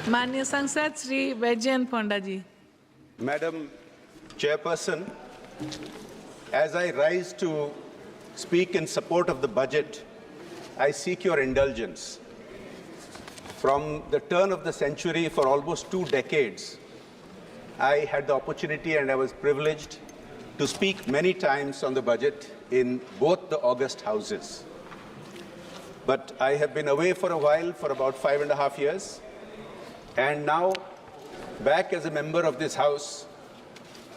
माननीय सांसद श्री बैजयंत पंडा जी। Madam Chairperson, as I rise to speak in support of the budget, I seek your indulgence. From the turn of the century, for almost 2 decades, I had the opportunity and I was privileged to speak many times on the budget in both the August houses. But I have been away for a while, for about 5.5 years, and now back as a member of this House.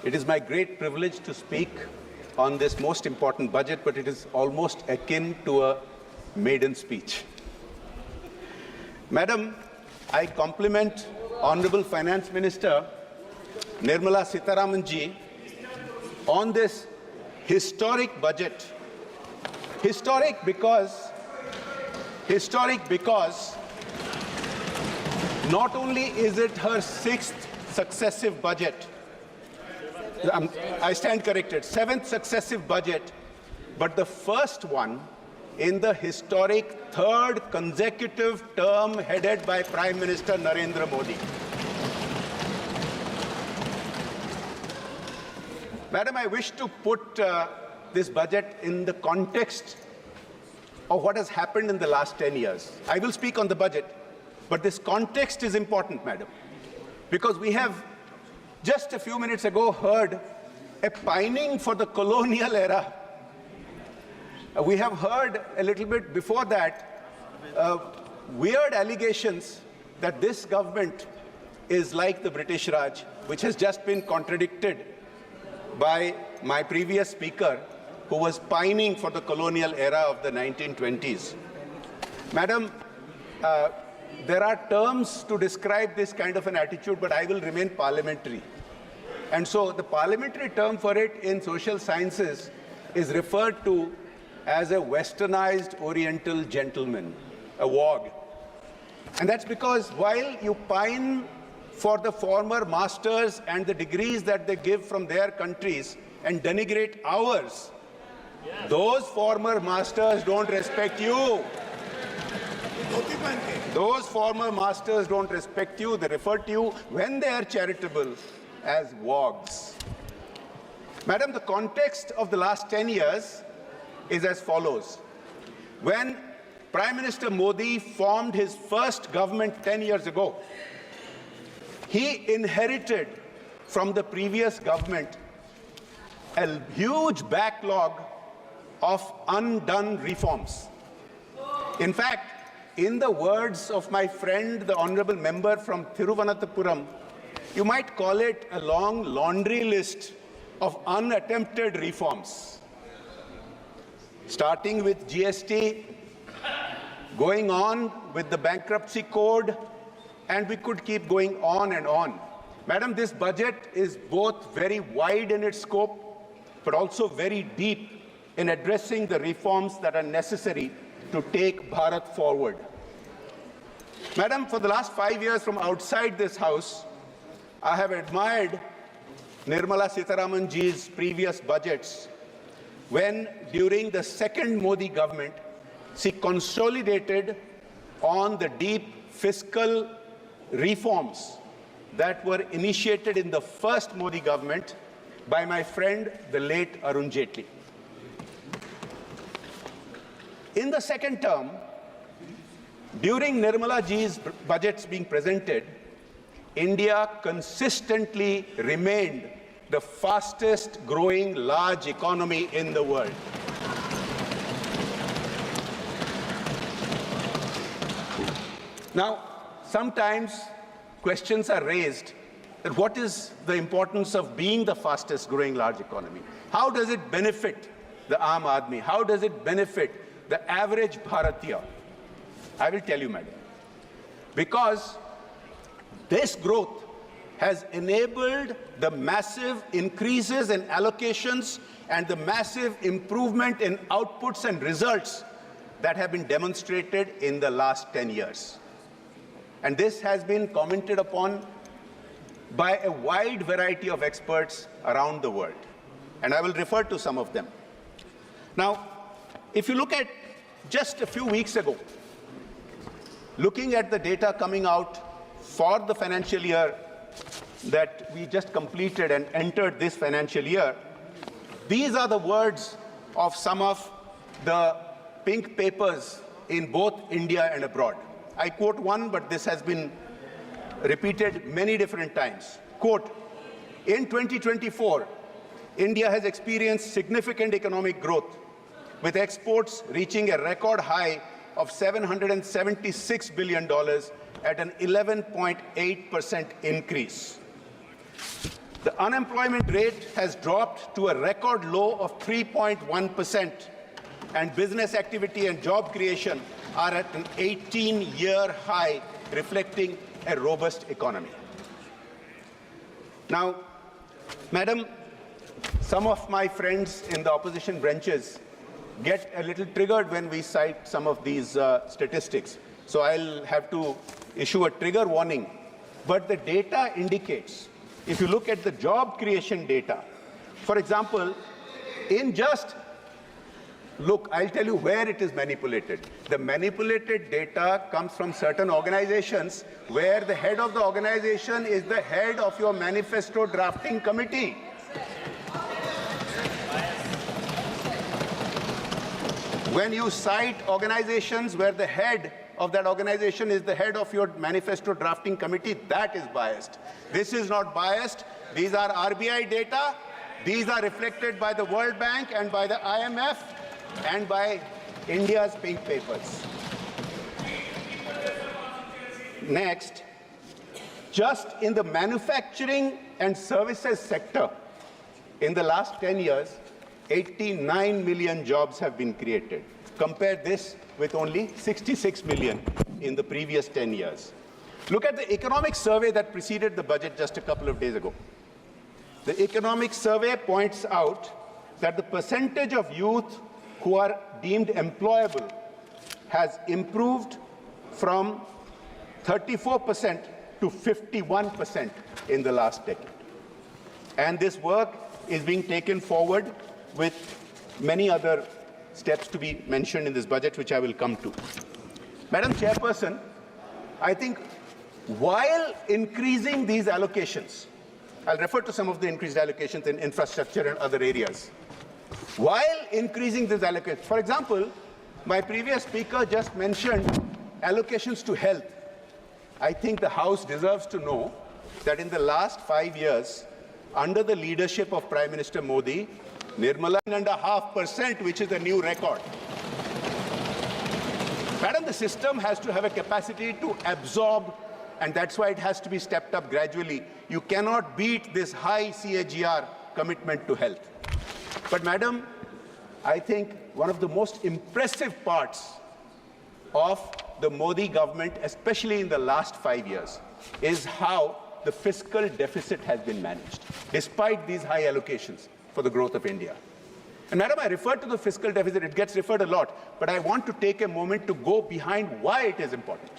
It is my great privilege to speak on this most important budget, but it is almost akin to a maiden speech. Madam, I compliment Honorable Finance Minister Nirmala Sitharaman ji on this historic budget. Historic because not only is it her 6th successive budget, I stand corrected, 7th successive budget, but the first one in the historic 3rd consecutive term headed by Prime Minister Narendra Modi. Madam, I wish to put this budget in the context of what has happened in the last 10 years. I will speak on the budget, but this context is important, Madam, because we have just a few minutes ago heard a pining for the colonial era. We have heard a little bit before that weird allegations that this government is like the British Raj, which has just been contradicted by my previous speaker, who was pining for the colonial era of the 1920s. Madam, there are terms to describe this kind of an attitude, but I will remain parliamentary. And so the parliamentary term for it in social sciences is referred to as a westernized oriental gentleman, a wog. And that's because while you pine for the former masters and the degrees that they give from their countries and denigrate ours, those former masters don't respect you. Those former masters don't respect you. They refer to you, when they are charitable, as wogs. Madam, the context of the last 10 years is as follows. When Prime Minister Modi formed his first government 10 years ago, he inherited from the previous government a huge backlog of undone reforms. In fact, in the words of my friend, the honorable member from Thiruvananthapuram, you might call it a long laundry list of unattempted reforms. Starting with GST, going on with the bankruptcy code, and we could keep going on and on. Madam, this budget is both very wide in its scope, but also very deep in addressing the reforms that are necessary to take Bharat forward. Madam, for the last 5 years from outside this House, I have admired Nirmala Sitharaman ji's previous budgets when, during the second Modi government, she consolidated on the deep fiscal reforms that were initiated in the first Modi government by my friend, the late Arun Jaitley. In the second term, during Nirmala ji's budgets being presented, India consistently remained the fastest growing large economy in the world. Now, sometimes questions are raised that what is the importance of being the fastest growing large economy? How does it benefit the Aam Aadmi? How does it benefit the average Bharatiya? I will tell you, madam. Because this growth has enabled the massive increases in allocations and the massive improvement in outputs and results that have been demonstrated in the last 10 years. And this has been commented upon by a wide variety of experts around the world. And I will refer to some of them. Now, if you look at just a few weeks ago, looking at the data coming out for the financial year that we just completed and entered this financial year, these are the words of some of the pink papers in both India and abroad. I quote one, but this has been repeated many different times. Quote, in 2024, India has experienced significant economic growth, with exports reaching a record high of $776 billion at an 11.8% increase. The unemployment rate has dropped to a record low of 3.1%, and business activity and job creation are at an 18-year high, reflecting a robust economy. Now, Madam, some of my friends in the opposition branches get a little triggered when we cite some of these statistics. So I'll have to issue a trigger warning. But the data indicates, if you look at the job creation data, for example, in just look, I'll tell you where it is manipulated. The manipulated data comes from certain organizations where the head of the organization is the head of your manifesto drafting committee. When you cite organizations where the head of that organization is the head of your manifesto drafting committee, that is biased. This is not biased. These are RBI data. These are reflected by the World Bank and by the IMF and by India's pink papers. Next, just in the manufacturing and services sector, in the last 10 years, 89 million jobs have been created. Compare this with only 66 million in the previous 10 years. Look at the economic survey that preceded the budget just a couple of days ago. The economic survey points out that the percentage of youth who are deemed employable has improved from 34% to 51% in the last decade. And this work is being taken forward with many other steps to be mentioned in this budget, which I will come to. Madam Chairperson, I think while increasing these allocations, I'll refer to some of the increased allocations in infrastructure and other areas. While increasing these allocations, for example, my previous speaker just mentioned allocations to health. I think the House deserves to know that in the last 5 years, under the leadership of Prime Minister Modi, Nirmala 9.5%, which is a new record. Madam, the system has to have a capacity to absorb, and that's why it has to be stepped up gradually. You cannot beat this high CAGR commitment to health. But Madam, I think one of the most impressive parts of the Modi government, especially in the last 5 years, is how the fiscal deficit has been managed, despite these high allocations for the growth of India. And Madam, I refer to the fiscal deficit, it gets referred a lot, but I want to take a moment to go behind why it is important.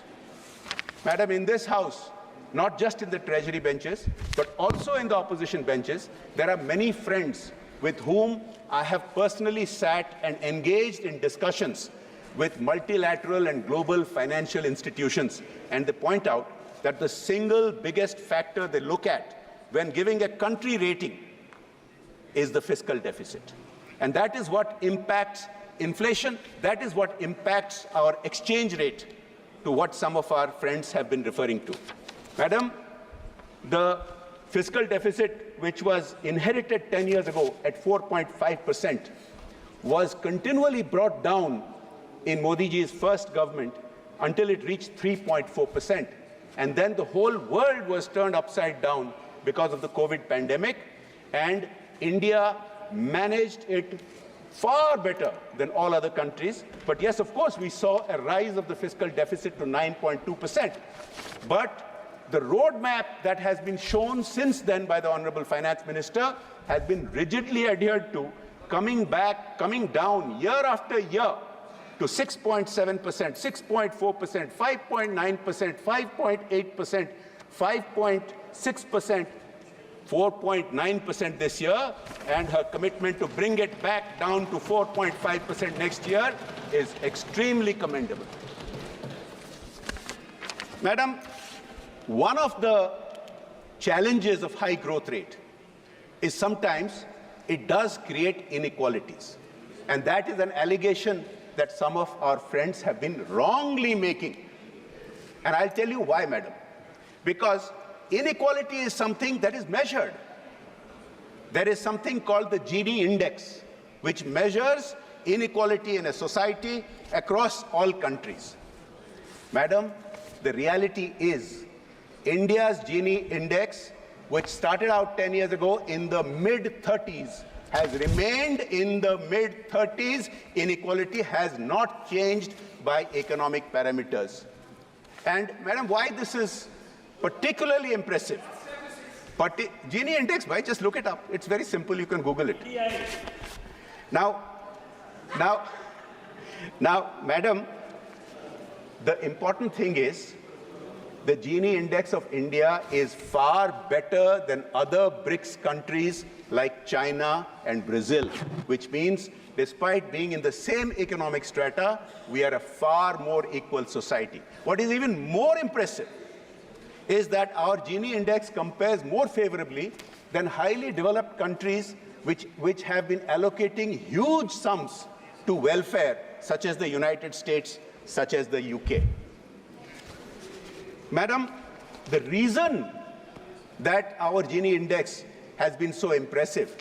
Madam, in this House, not just in the Treasury benches, but also in the opposition benches, there are many friends with whom I have personally sat and engaged in discussions with multilateral and global financial institutions, and they point out that the single biggest factor they look at when giving a country rating is the fiscal deficit. And that is what impacts inflation, that is what impacts our exchange rate, to what some of our friends have been referring to. Madam, the fiscal deficit, which was inherited 10 years ago at 4.5%, was continually brought down in Modi ji's first government until it reached 3.4%. And then the whole world was turned upside down because of the COVID pandemic, and India managed it far better than all other countries. But yes, of course, we saw a rise of the fiscal deficit to 9.2%. But the roadmap that has been shown since then by the Honorable Finance Minister has been rigidly adhered to, coming down year after year to 6.7%, 6.4%, 5.9%, 5.8%, 5.6%, 4.9% this year, and her commitment to bring it back down to 4.5% next year is extremely commendable. Madam, one of the challenges of high growth rate is sometimes it does create inequalities. And that is an allegation that some of our friends have been wrongly making. And I'll tell you why, madam. Because inequality is something that is measured. There is something called the Gini index, which measures inequality in a society across all countries. Madam, the reality is India's Gini index, which started out 10 years ago in the mid-30s, has remained in the mid-30s. Inequality has not changed by economic parameters. And, madam, why this is particularly impressive? Gini index, why? Just look it up. It's very simple. You can Google it. Now, madam, the important thing is the Gini index of India is far better than other BRICS countries like China and Brazil, which means despite being in the same economic strata, we are a far more equal society. What is even more impressive is that our Gini index compares more favorably than highly developed countries which have been allocating huge sums to welfare, such as the United States, such as the UK. Madam, the reason that our Gini index has been so impressive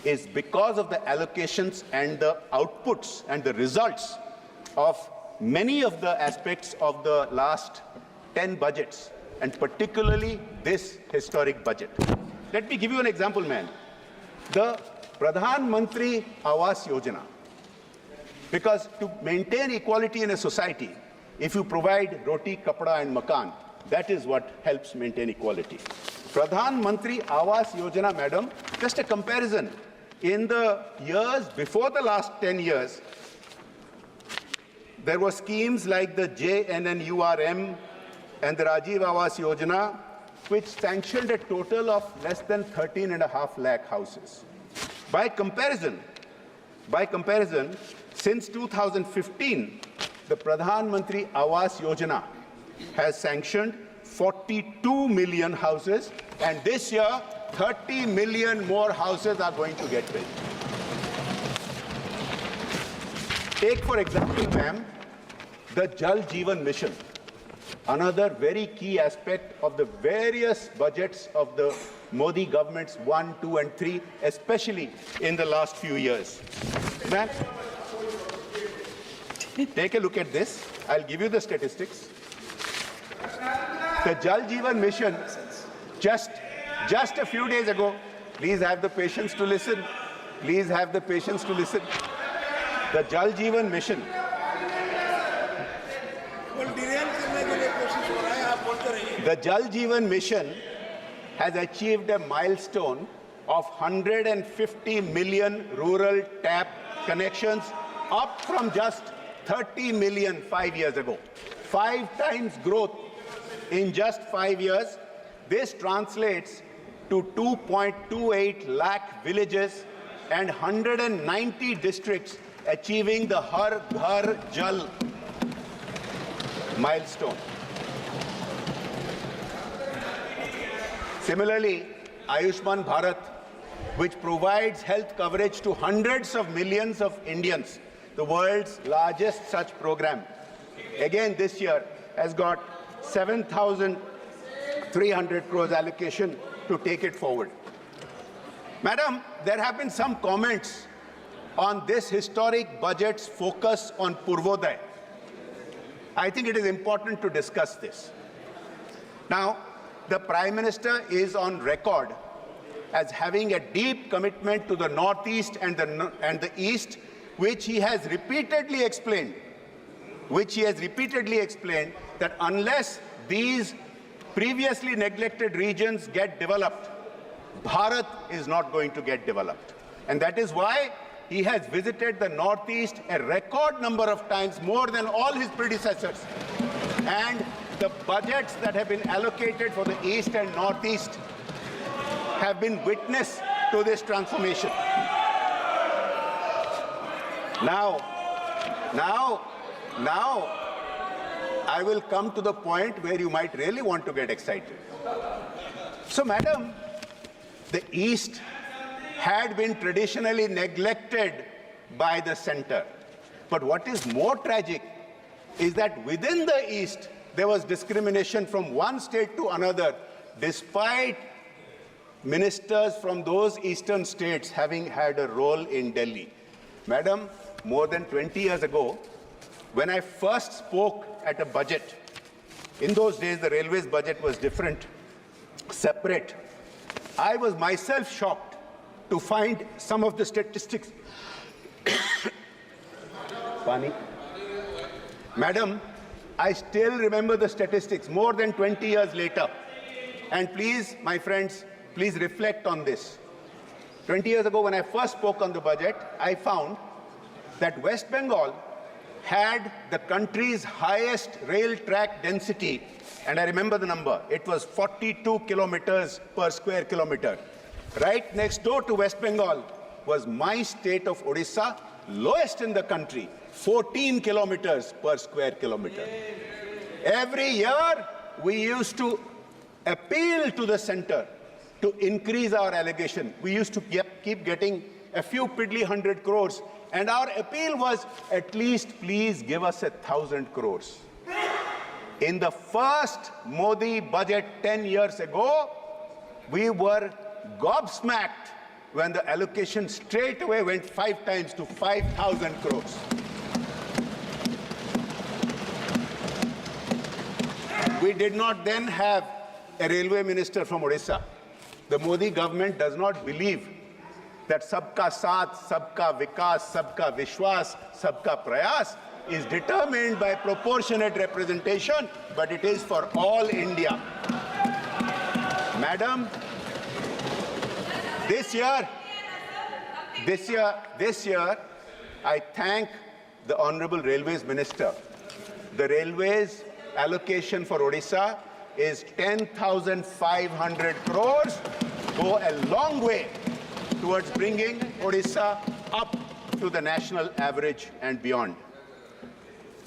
is because of the allocations and the outputs and the results of many of the aspects of the last 10 budgets, and particularly this historic budget. Let me give you an example, ma'am. The Pradhan Mantri Awas Yojana. Because to maintain equality in a society, if you provide roti, kapda and makan, that is what helps maintain equality. Pradhan Mantri Awas Yojana, madam, just a comparison. In the years before the last 10 years, there were schemes like the JNNURM and the Rajiv Awas Yojana, which sanctioned a total of less than 13.5 lakh houses. By comparison, since 2015, the Pradhan Mantri Awas Yojana has sanctioned 42 million houses, and this year, 30 million more houses are going to get built. Take, for example, ma'am, the Jal Jeevan Mission, another very key aspect of the various budgets of the Modi governments 1, 2, and 3, especially in the last few years. Ma'am, take a look at this. I'll give you the statistics. The Jal Jeevan Mission, just a few days ago, please have the patience to listen. Please have the patience to listen. The Jal Jeevan Mission. The Jal Jeevan Mission has achieved a milestone of 150 million rural tap connections, up from just 30 million 5 years ago. 5 times growth in just 5 years. This translates to 2.28 lakh villages and 190 districts achieving the Har Ghar Jal milestone. Similarly, Ayushman Bharat, which provides health coverage to hundreds of millions of Indians, the world's largest such program, again this year has got 7,300 crores allocation to take it forward. Madam, there have been some comments on this historic budget's focus on Purvodaya. I think it is important to discuss this. Now, the Prime Minister is on record as having a deep commitment to the Northeast and the East, which he has repeatedly explained, that unless these previously neglected regions get developed, Bharat is not going to get developed. And that is why he has visited the Northeast a record number of times, more than all his predecessors. And the budgets that have been allocated for the East and Northeast have been witness to this transformation. Now, I will come to the point where you might really want to get excited. So, madam, the East had been traditionally neglected by the center. But what is more tragic is that within the East, there was discrimination from one state to another, despite ministers from those eastern states having had a role in Delhi. Madam, more than 20 years ago, when I first spoke at a budget, in those days the railways budget was different, separate. I was myself shocked to find some of the statistics. Pani. Madam, I still remember the statistics more than 20 years later. And please, my friends, please reflect on this. 20 years ago, when I first spoke on the budget, I found that West Bengal had the country's highest rail track density. And I remember the number. It was 42 kilometers per square kilometer. Right next door to West Bengal was my state of Odisha, lowest in the country, 14 kilometers per square kilometer. Every year, we used to appeal to the center to increase our allocation. We used to keep getting a few piddly 100 crores. And our appeal was, at least please give us 1,000 crores. In the first Modi budget 10 years ago, we were gobsmacked when the allocation straight away went 5 times to 5,000 crores. We did not then have a railway minister from Odisha. The Modi government does not believe that Sabka Saath, Sabka Vikas, Sabka Vishwas, Sabka Prayas is determined by proportionate representation, but it is for all India. Madam, this year, I thank the Honorable Railways Minister. The Railways allocation for Odisha is 10,500 crores, go a long way towards bringing Odisha up to the national average and beyond.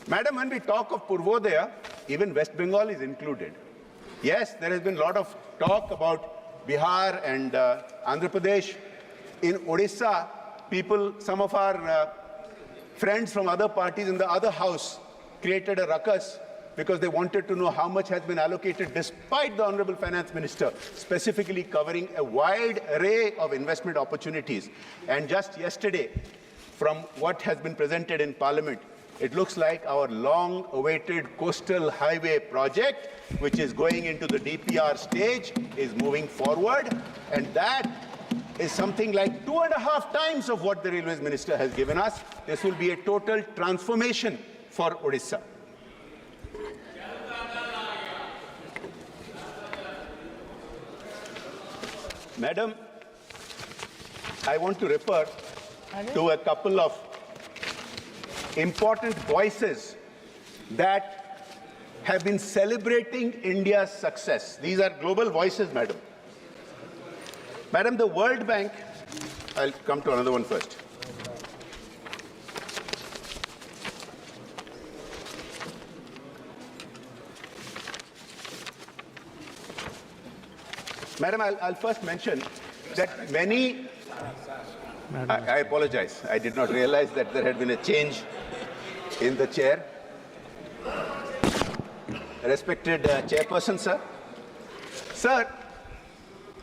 Madam, when we talk of Purvodaya, even West Bengal is included. Yes, there has been a lot of talk about Bihar and Andhra Pradesh. In Odisha, some of our friends from other parties in the other house created a ruckus because they wanted to know how much has been allocated, despite the Honorable Finance Minister specifically covering a wide array of investment opportunities. And just yesterday, from what has been presented in Parliament, it looks like our long-awaited coastal highway project, which is going into the DPR stage, is moving forward. And that is something like 2.5 times of what the Railways Minister has given us. This will be a total transformation for Odisha. Madam, I want to refer to a couple of important voices that have been celebrating India's success. These are global voices, madam. Madam, the World Bank, I'll come to another one first. Madam, I'll first mention that many, I apologize, I did not realize that there had been a change in the chair. Respected Chairperson, sir. Sir,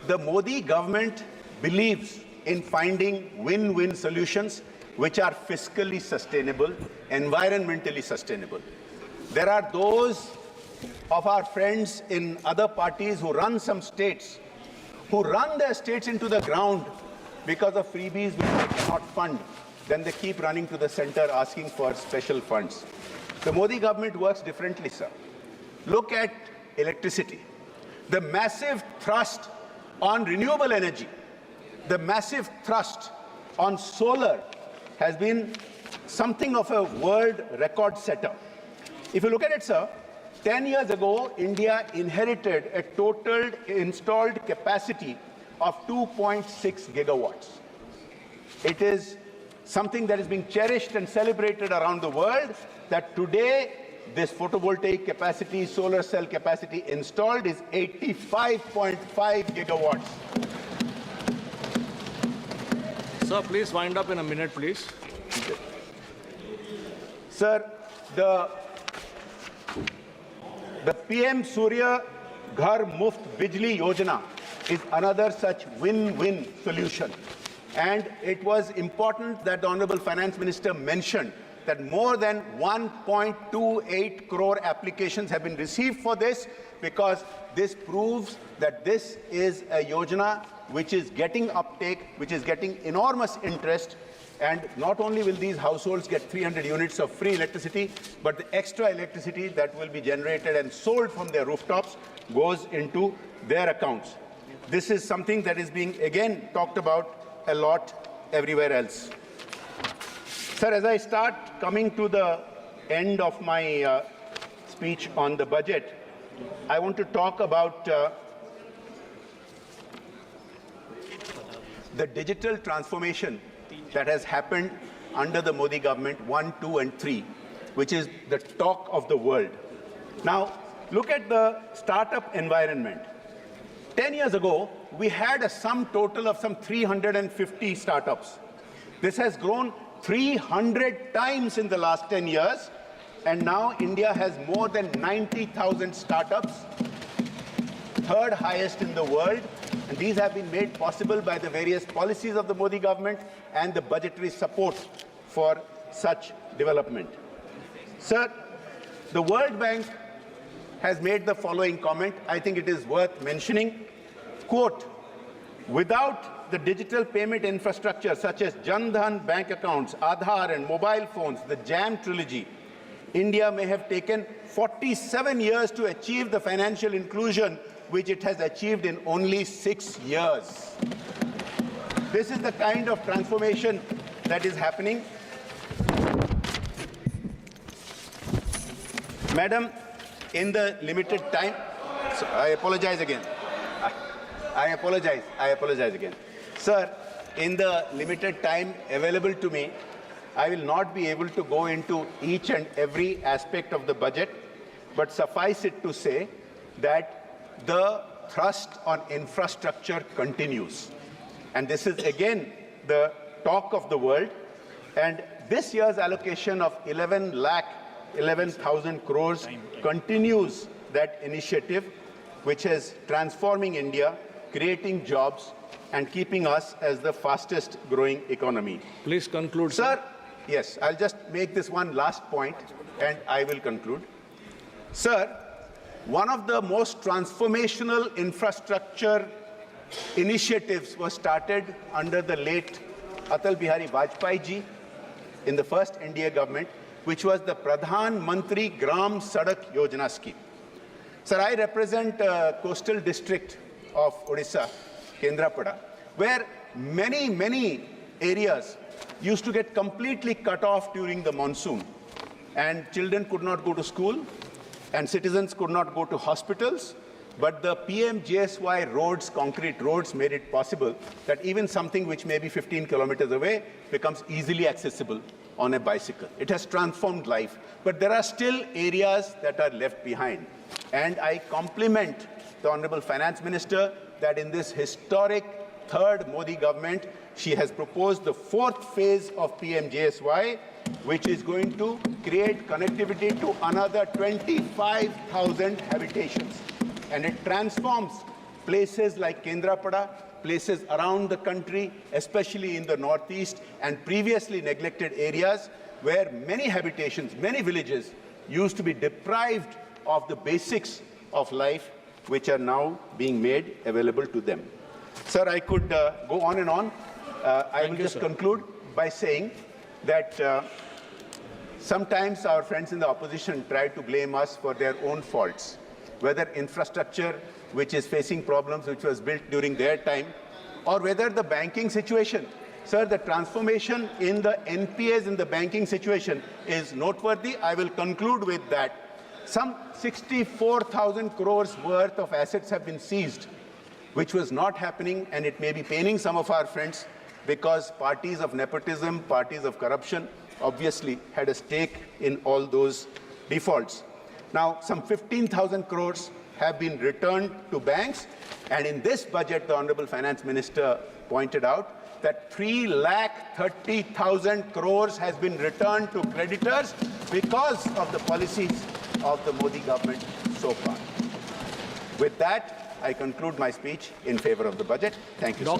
the Modi government believes in finding win-win solutions which are fiscally sustainable, environmentally sustainable. There are those of our friends in other parties who run some states, who run their states into the ground because of freebies which they cannot fund. Then they keep running to the center asking for special funds. The Modi government works differently, sir. Look at electricity. The massive thrust on renewable energy, the massive thrust on solar has been something of a world record setter. If you look at it, sir, 10 years ago, India inherited a total installed capacity of 2.6 gigawatts. It is something that is being cherished and celebrated around the world, that today this photovoltaic capacity, solar cell capacity installed is 85.5 gigawatts. Sir, please wind up in a minute, please. Sir, the PM Surya Ghar Muft Bijli Yojana is another such win-win solution. And it was important that the Honorable Finance Minister mentioned that more than 1.28 crore applications have been received for this, because this proves that this is a yojana which is getting uptake, which is getting enormous interest. And not only will these households get 300 units of free electricity, but the extra electricity that will be generated and sold from their rooftops goes into their accounts. This is something that is being, again, talked about a lot everywhere else. Sir, as I start coming to the end of my speech on the budget, I want to talk about the digital transformation that has happened under the Modi government 1, 2, and 3, which is the talk of the world. Now, look at the startup environment. 10 years ago, we had a sum total of some 350 startups. This has grown 300 times in the last 10 years, and now India has more than 90,000 startups, third highest in the world, and these have been made possible by the various policies of the Modi government and the budgetary support for such development. Sir, the World Bank has made the following comment. I think it is worth mentioning. Quote, without the digital payment infrastructure such as Jan Dhan bank accounts, Aadhaar and mobile phones, the JAM trilogy, India may have taken 47 years to achieve the financial inclusion which it has achieved in only 6 years. This is the kind of transformation that is happening. Madam, in the limited time, so I apologize again. I apologize again. Sir, in the limited time available to me, I will not be able to go into each and every aspect of the budget, but suffice it to say that the thrust on infrastructure continues. And this is again the talk of the world. And this year's allocation of 11,000 crores continues that initiative, which is transforming India, creating jobs, and keeping us as the fastest growing economy. Please conclude, sir. Yes, I'll just make this one last point and I will conclude. Sir, one of the most transformational infrastructure initiatives was started under the late Atal Bihari Vajpayee ji in the first NDA government, which was the Pradhan Mantri Gram Sadak Yojana scheme. Sir, I represent a coastal district of Odisha, Kendrapada, where many areas used to get completely cut off during the monsoon, and children could not go to school and citizens could not go to hospitals. But the PMJSY roads, concrete roads, made it possible that even something which may be 15 kilometers away becomes easily accessible on a bicycle. It has transformed life, but there are still areas that are left behind. And I compliment the Honorable Finance Minister that in this historic third Modi government, she has proposed the fourth phase of PMJSY, which is going to create connectivity to another 25,000 habitations. And it transforms places like Kendrapada, places around the country, especially in the northeast and previously neglected areas where many habitations, many villages used to be deprived of the basics of life, which are now being made available to them. Sir, I could go on and on. I will just conclude by saying that sometimes our friends in the opposition try to blame us for their own faults, whether infrastructure which is facing problems which was built during their time, or whether the banking situation. Sir, the transformation in the NPAs in the banking situation is noteworthy. I will conclude with that. Some 64,000 crores worth of assets have been seized, which was not happening, and it may be paining some of our friends because parties of nepotism, parties of corruption, obviously had a stake in all those defaults. Now, some 15,000 crores have been returned to banks, and in this budget, the Honorable Finance Minister pointed out that 3,30,000 crores has been returned to creditors because of the policies of the Modi government so far. With that, I conclude my speech in favor of the budget. Thank you, sir.